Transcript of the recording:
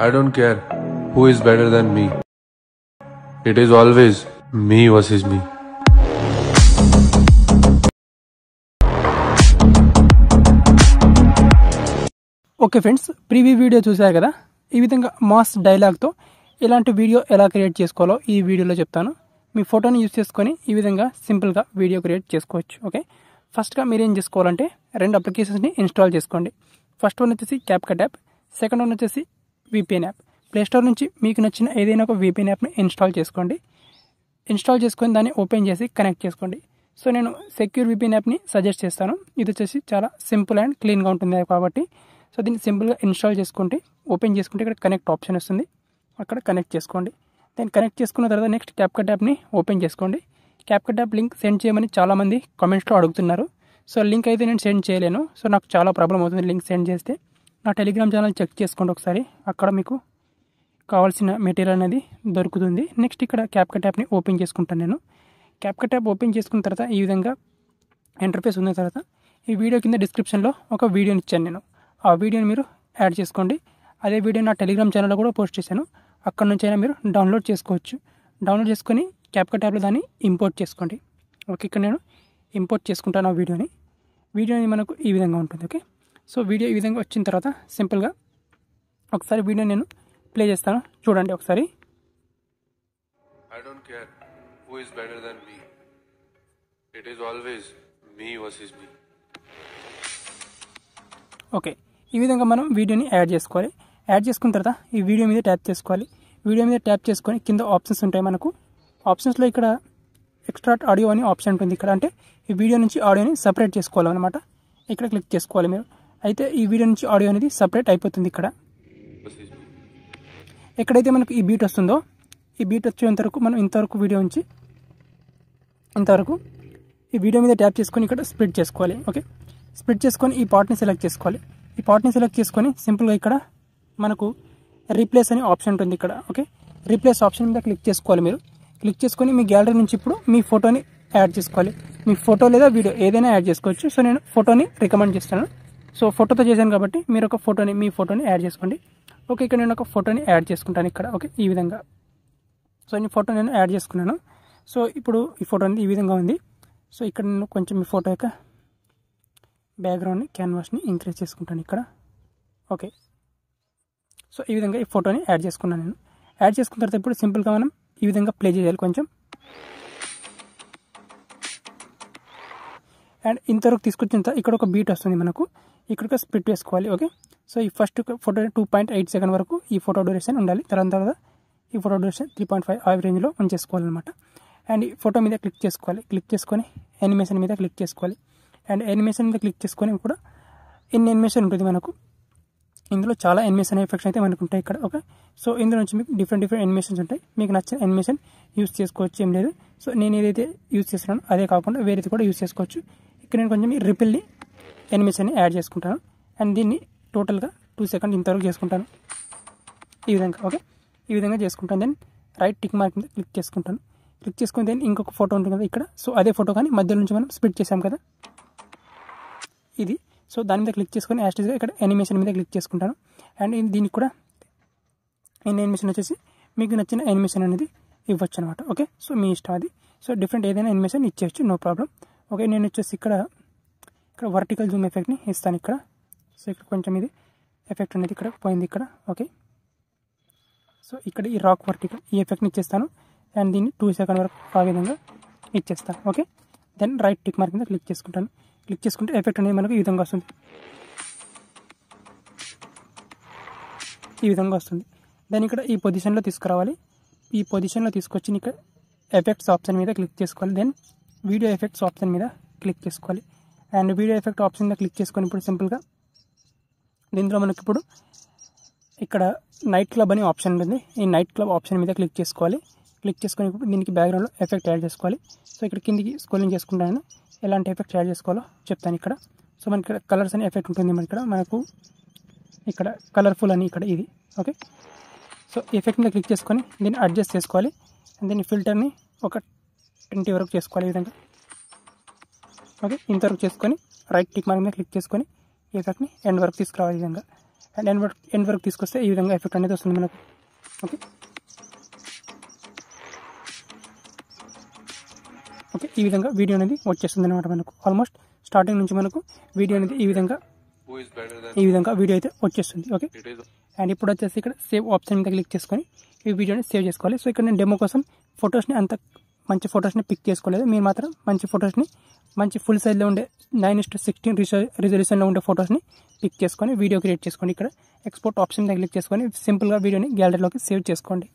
I don't care who is better than me. It is always me versus me. Okay friends, preview video చూశారు కదా. ఈ విధంగా mass డైలాగ్తో ఇలాంటి video ఎలా create చేసుకోవాలో ఈ వీడియోలో చెప్తాను. మీ ఫోటోని యూజ్ చేసుకొని ఈ విధంగా సింపుల్గా వీడియో క్రియేట్ చేసుకోవచ్చు. ఓకే, ఫస్ట్గా మీరు ఏం చేసుకోవాలంటే రెండు అప్లికేషన్స్ని ఇన్స్టాల్ చేసుకోండి. ఫస్ట్ వన్ వచ్చేసి క్యాప్కట్ యాప్, సెకండ్ వన్ వచ్చేసి VPN యాప్. ప్లేస్టోర్ నుంచి మీకు నచ్చిన ఏదైనా ఒక VPN యాప్ని ఇన్స్టాల్ చేసుకోండి. ఇన్స్టాల్ చేసుకొని దాన్ని ఓపెన్ చేసి కనెక్ట్ చేసుకోండి. సో నేను సెక్యూర్ VPN యాప్ని సజెస్ట్ చేస్తాను. ఇది వచ్చేసి చాలా సింపుల్ అండ్ క్లీన్గా ఉంటుంది కాబట్టి సో దీన్ని సింపుల్గా ఇన్స్టాల్ చేసుకుంటే ఓపెన్ చేసుకుంటే ఇక్కడ కనెక్ట్ ఆప్షన్ వస్తుంది, అక్కడ కనెక్ట్ చేసుకోండి. దాన్ని కనెక్ట్ చేసుకున్న తర్వాత నెక్స్ట్ క్యాప్కట్ యాప్ని ఓపెన్ చేసుకోండి. క్యాప్కట్ యాప్ లింక్ సెండ్ చేయమని చాలామంది కామెంట్స్లో అడుగుతున్నారు. సో లింక్ అయితే నేను సెండ్ చేయలేను. సో నాకు చాలా ప్రాబ్లం అవుతుంది లింక్ సెండ్ చేస్తే. నా టెలిగ్రామ్ ఛానల్ చెక్ చేసుకోండి ఒకసారి, అక్కడ మీకు కావాల్సిన మెటీరియల్ అనేది దొరుకుతుంది. నెక్స్ట్ ఇక్కడ క్యాప్కట్ యాప్ని ఓపెన్ చేసుకుంటాను నేను. క్యాప్కట్ యాప్ ఓపెన్ చేసుకున్న తర్వాత ఈ విధంగా ఇంటర్ఫేస్ ఉన్న తర్వాత ఈ వీడియో కింద డిస్క్రిప్షన్లో ఒక వీడియోని ఇచ్చాను నేను. ఆ వీడియోని మీరు యాడ్ చేసుకోండి. అదే వీడియో నా టెలిగ్రామ్ ఛానల్లో కూడా పోస్ట్ చేశాను, అక్కడ నుంచి అయినా మీరు డౌన్లోడ్ చేసుకోవచ్చు. డౌన్లోడ్ చేసుకొని క్యాప్కట్ యాప్లో దాన్ని ఇంపోర్ట్ చేసుకోండి. ఓకే, ఇక్కడ నేను ఇంపోర్ట్ చేసుకుంటాను ఆ వీడియోని మనకు ఈ విధంగా ఉంటుంది. ఓకే, సో వీడియో ఈ విధంగా వచ్చిన తర్వాత సింపుల్గా ఒకసారి వీడియో నేను ప్లే చేస్తాను, చూడండి ఒకసారి. I don't care who is better than me. It is always me versus me. Okay, ఈ విధంగా మనం వీడియోని యాడ్ చేసుకోవాలి. యాడ్ చేసుకున్న తర్వాత ఈ వీడియో మీద ట్యాప్ చేసుకోవాలి. వీడియో మీద ట్యాప్ చేసుకొని కింద ఆప్షన్స్ ఉంటాయి మనకు. ఆప్షన్స్లో ఇక్కడ ఎక్స్ట్రాక్ట్ ఆడియో అని ఆప్షన్ ఉంటుంది. ఇక్కడ అంటే ఈ వీడియో నుంచి ఆడియోని సపరేట్ చేసుకోవాలన్నమాట. ఇక్కడ క్లిక్ చేసుకోవాలి మీరు. అయితే ఈ వీడియో నుంచి ఆడియో అనేది సపరేట్ అయిపోతుంది. ఇక్కడ ఎక్కడైతే మనకు ఈ బీట్ వస్తుందో ఈ బీట్ వచ్చేంత వరకు మనం ఇంతవరకు వీడియో ఉంచి ఇంతవరకు ఈ వీడియో మీద ట్యాప్ చేసుకొని ఇక్కడ స్ప్లిట్ చేసుకోవాలి. ఓకే, స్ప్లిట్ చేసుకొని ఈ పార్ట్ని సెలెక్ట్ చేసుకోవాలి. ఈ పార్ట్ని సెలెక్ట్ చేసుకొని సింపుల్గా ఇక్కడ మనకు రీప్లేస్ అనే ఆప్షన్ ఉంటుంది ఇక్కడ. ఓకే, రీప్లేస్ ఆప్షన్ మీద క్లిక్ చేసుకోవాలి మీరు. క్లిక్ చేసుకొని మీ గ్యాలరీ నుంచి ఇప్పుడు మీ ఫోటోని యాడ్ చేసుకోవాలి. మీ ఫోటో లేదా వీడియో ఏదైనా యాడ్ చేసుకోవచ్చు. సో నేను ఫోటోని రికమెండ్ చేస్తాను. సో ఫోటోతో చేశాను కాబట్టి మీరు ఒక మీ ఫోటోని యాడ్ చేసుకోండి. ఓకే, ఇక్కడ నేను ఒక ఫోటోని యాడ్ చేసుకుంటాను ఇక్కడ. ఓకే, ఈ విధంగా. సో ఈ ఫోటో నేను యాడ్ చేసుకున్నాను. సో ఇప్పుడు ఈ ఫోటో అనేది ఈ విధంగా ఉంది. సో ఇక్కడ నేను కొంచెం ఈ ఫోటో యొక్క బ్యాక్గ్రౌండ్ని క్యాన్వాస్ని ఇంక్రీజ్ చేసుకుంటాను ఇక్కడ. ఓకే, సో ఈ విధంగా ఈ ఫోటోని యాడ్ చేసుకున్నాను నేను. యాడ్ చేసుకున్న తర్వాత ఇప్పుడు సింపుల్గా మనం ఈ విధంగా ప్లే చేయాలి కొంచెం. అండ్ ఇంతవరకు తీసుకొచ్చిన తర్వాత ఇక్కడ ఒక బీట్ వస్తుంది మనకు, ఇక్కడ ఒక స్ప్లిట్ వేసుకోవాలి. ఓకే, సో ఈ ఫస్ట్ ఫోటో 2.8 సెకండ్ వరకు ఈ ఫోటో డ్యూరేషన్ ఉండాలి. తర్వాత ఈ ఫోటో డ్యూరేషన్ 3.5 ఆ రేంజ్లో ఆన్ చేసుకోవాలన్నమాట. అండ్ ఈ ఫోటో మీద క్లిక్ చేసుకోవాలి. క్లిక్ చేసుకొని యానిమేషన్ మీద క్లిక్ చేసుకోవాలి. అండ్ యానిమేషన్ మీద క్లిక్ చేసుకొని కూడా ఇన్ యానిమేషన్ ఉంటుంది మనకు. ఇందులో చాలా యానిమేషన్ ఎఫెక్ట్స్ అయితే మనకు ఉంటాయి ఇక్కడ. ఓకే, సో ఇందులో నుంచి మీకు డిఫరెంట్ యానిమేషన్స్ ఉంటాయి. మీకు నచ్చిన యానిమేషన్ యూస్ చేసుకోవచ్చు, ఏం లేదు. సో నేను ఏదైతే యూస్ చేస్తున్నానో అదే కాకుండా వేరేది కూడా యూస్ చేసుకోవచ్చు. ఇక్కడ నేను కొంచెం రిపిల్ని యానిమేషన్ని యాడ్ చేసుకుంటాను. అండ్ దీన్ని టోటల్గా 2 సెకండ్ ఇంతవరకు చేసుకుంటాను ఈ విధంగా. ఓకే, ఈ విధంగా చేసుకుంటాను. దెన్ రైట్ టిక్ మార్క్ మీద క్లిక్ చేసుకుంటాను. క్లిక్ చేసుకుని దెన్ ఇంకొక ఫోటో ఉంటుంది కదా ఇక్కడ. సో అదే ఫోటో కానీ మధ్యలో నుంచి మనం స్ప్లిట్ చేసాం కదా ఇది. సో దాని మీద క్లిక్ చేసుకొని యాస్టీస్గా ఇక్కడ యానిమేషన్ మీద క్లిక్ చేసుకుంటాను. అండ్ దీనికి కూడా యానిమేషన్ వచ్చేసి మీకు నచ్చిన యానిమేషన్ అనేది ఇవ్వచ్చు అనమాట. ఓకే, సో మీ ఇష్టం అది. సో డిఫరెంట్ ఏదైనా యానిమేషన్ ఇచ్చేయచ్చు, నో ప్రాబ్లం. ఓకే, నేను వచ్చేసి ఇక్కడ వర్టికల్ జూమ్ ఎఫెక్ట్ని ఇస్తాను ఇక్కడ. సో ఇక్కడ కొంచెం ఇది ఎఫెక్ట్ అనేది ఇక్కడ పోయింది ఇక్కడ. ఓకే, సో ఇక్కడ ఈ రాక్ వర్టికల్ ఈ ఎఫెక్ట్ని ఇచ్చేస్తాను. అండ్ దీన్ని 2 సెకండ్ వరకు ఆ విధంగా ఇచ్చేస్తాను. Okay, then right tick mark మీద క్లిక్ చేసుకుంటాను. క్లిక్ చేసుకుంటే ఎఫెక్ట్ అనేది మనకు ఈ విధంగా వస్తుంది, ఈ విధంగా వస్తుంది. దాన్ని ఇక్కడ ఈ పొజిషన్లో తీసుకురావాలి. ఈ పొజిషన్లో తీసుకొచ్చి ఇక్కడ ఎఫెక్ట్స్ ఆప్షన్ మీద క్లిక్ చేసుకోవాలి. దెన్ వీడియో ఎఫెక్ట్స్ ఆప్షన్ మీద క్లిక్ చేసుకోవాలి. అండ్ వీడియో ఎఫెక్ట్ ఆప్షన్ మీద క్లిక్ చేసుకొని ఇప్పుడు సింపుల్గా దీంట్లో మనకి ఇప్పుడు ఇక్కడ నైట్ క్లబ్ అనే ఆప్షన్ ఉంటుంది. ఈ నైట్ క్లబ్ ఆప్షన్ మీద క్లిక్ చేసుకోవాలి. క్లిక్ చేసుకొని ఇప్పుడు దీనికి బ్యాక్గ్రౌండ్లో ఎఫెక్ట్ యాడ్ చేసుకోవాలి. సో ఇక్కడ కిందికి స్క్రోలింగ్ చేసుకుంటాను, ఎలాంటి ఎఫెక్ట్ యాడ్ చేసుకోవాలో చెప్తాను ఇక్కడ. సో మనకి ఇక్కడ కలర్స్ అనే ఎఫెక్ట్ ఉంటుంది. మనకి ఇక్కడ మనకు ఇక్కడ కలర్ఫుల్ అని ఇక్కడ ఇది. ఓకే, సో ఎఫెక్ట్ మీద క్లిక్ చేసుకొని దీన్ని అడ్జస్ట్ చేసుకోవాలి. అండ్ దీన్ని ఫిల్టర్ని ఒక 20 వరకు చేసుకోవాలి ఈ విధంగా. ఓకే, ఇంతవరకు చేసుకొని రైట్ టిక్ మార్క్ మీద క్లిక్ చేసుకొని ఈ ఎఫెక్ట్ని ఎండ్ వరకు తీసుకురావాలి ఈ విధంగా. అండ్ ఎండ్ వరకు తీసుకొస్తే ఈ విధంగా ఎఫెక్ట్ అనేది వస్తుంది మనకు. ఓకే ఓకే ఈ విధంగా వీడియో అనేది వచ్చేస్తుంది అనమాట. మనకు ఆల్మోస్ట్ స్టార్టింగ్ నుంచి మనకు వీడియో అనేది ఈ విధంగా వీడియో అయితే వచ్చేస్తుంది. ఓకే అండ్ ఇప్పుడు వచ్చేసి ఇక్కడ సేవ్ ఆప్షన్ మీద క్లిక్ చేసుకొని ఈ వీడియోని సేవ్ చేసుకోవాలి. సో ఇక్కడ నేను డెమో కోసం ఫొటోస్ని అంత మంచి ఫొటోస్ని పిక్ చేసుకోలేదు. మీరు మాత్రం మంచి ఫొటోస్ని మంచి ఫుల్ సైజ్లో ఉండే 9:16 రిజల్యూషన్లో ఉండే ఫొటోస్ని పిక్ చేసుకొని వీడియో క్రియేట్ చేసుకోండి. ఇక్కడ ఎక్స్పోర్ట్ ఆప్షన్ మీద క్లిక్ చేసుకొని సింపుల్గా వీడియోని గ్యాలరీలోకి సేవ్ చేసుకోండి.